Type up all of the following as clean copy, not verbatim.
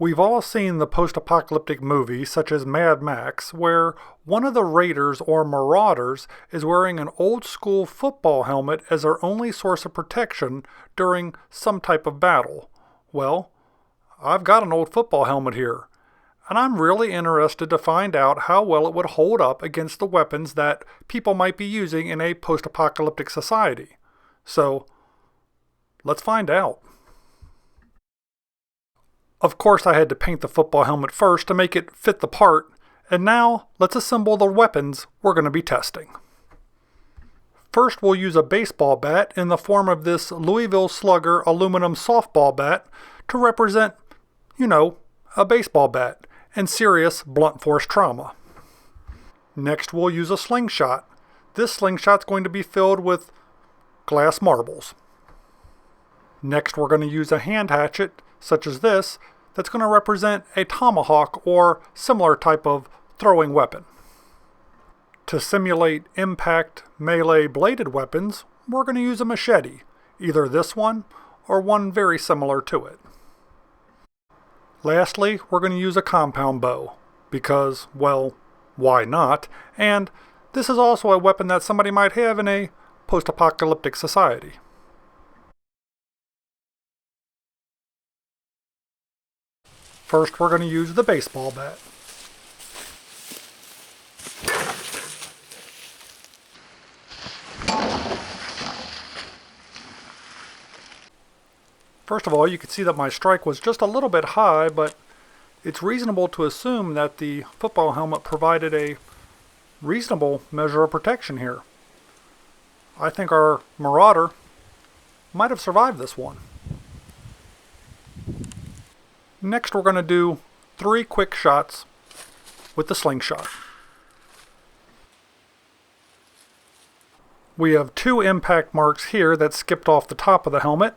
We've all seen the post-apocalyptic movies such as Mad Max, where one of the raiders or marauders is wearing an old-school football helmet as their only source of protection during some type of battle. Well, I've got an old football helmet here, and I'm really interested to find out how well it would hold up against the weapons that people might be using in a post-apocalyptic society. So, let's find out. Of course, I had to paint the football helmet first to make it fit the part, and now let's assemble the weapons we're going to be testing. First, we'll use a baseball bat in the form of this Louisville Slugger aluminum softball bat to represent, a baseball bat and serious blunt force trauma. Next, we'll use a slingshot. This slingshot's going to be filled with glass marbles. Next, we're going to use a hand hatchet, such as this, that's going to represent a tomahawk or similar type of throwing weapon. To simulate impact melee bladed weapons, we're going to use a machete, either this one or one very similar to it. Lastly, we're going to use a compound bow, because, well, why not? And this is also a weapon that somebody might have in a post-apocalyptic society. First, we're going to use the baseball bat. First of all, you can see that my strike was just a little bit high, but it's reasonable to assume that the football helmet provided a reasonable measure of protection here. I think our marauder might have survived this one. Next, we're going to do 3 quick shots with the slingshot. We have 2 impact marks here that skipped off the top of the helmet,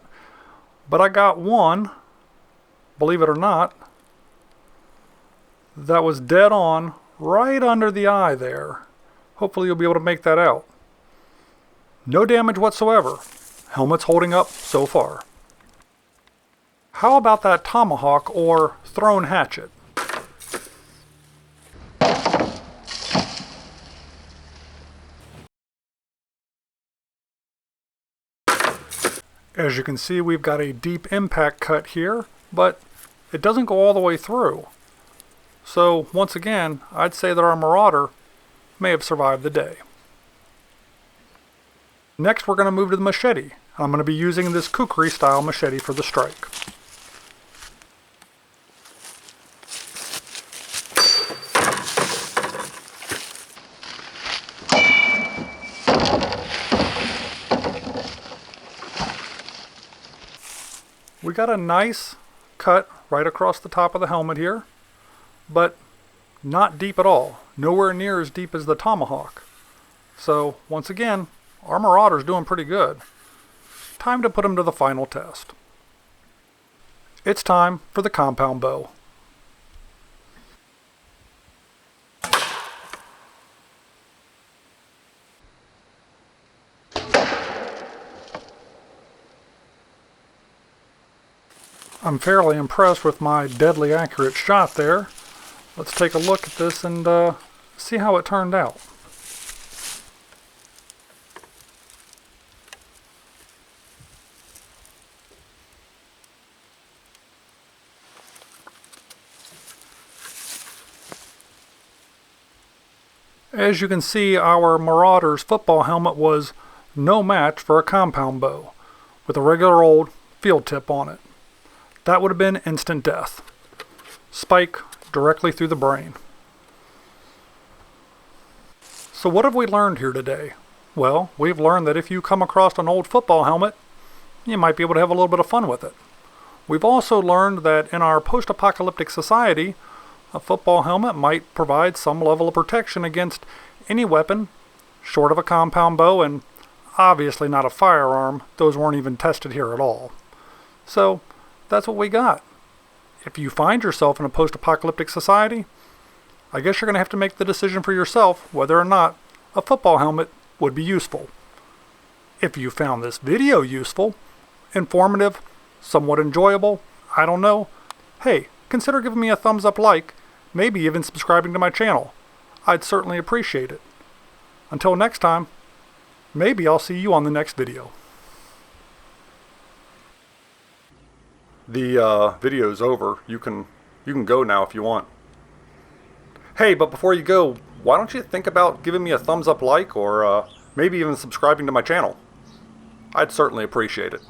but I got one, believe it or not, that was dead on right under the eye there. Hopefully you'll be able to make that out. No damage whatsoever. Helmet's holding up so far. How about that tomahawk or thrown hatchet? As you can see, we've got a deep impact cut here, but it doesn't go all the way through. So once again, I'd say that our marauder may have survived the day. Next, we're going to move to the machete. I'm going to be using this kukri style machete for the strike. We got a nice cut right across the top of the helmet here, but not deep at all. Nowhere near as deep as the tomahawk. So once again, our marauder's doing pretty good. Time to put him to the final test. It's time for the compound bow. I'm fairly impressed with my deadly accurate shot there. Let's take a look at this and see how it turned out. As you can see, our marauder's football helmet was no match for a compound bow with a regular old field tip on it. That would have been instant death. Spike directly through the brain. So what have we learned here today? Well, we've learned that if you come across an old football helmet, you might be able to have a little bit of fun with it. We've also learned that in our post-apocalyptic society, a football helmet might provide some level of protection against any weapon short of a compound bow and obviously not a firearm. Those weren't even tested here at all. So that's what we got. If you find yourself in a post-apocalyptic society, I guess you're going to have to make the decision for yourself whether or not a football helmet would be useful. If you found this video useful, informative, somewhat enjoyable, I don't know, hey, consider giving me a thumbs up like, maybe even subscribing to my channel. I'd certainly appreciate it. Until next time, maybe I'll see you on the next video. The video's over. You can go now if you want. Hey, but before you go, why don't you think about giving me a thumbs up like or maybe even subscribing to my channel? I'd certainly appreciate it.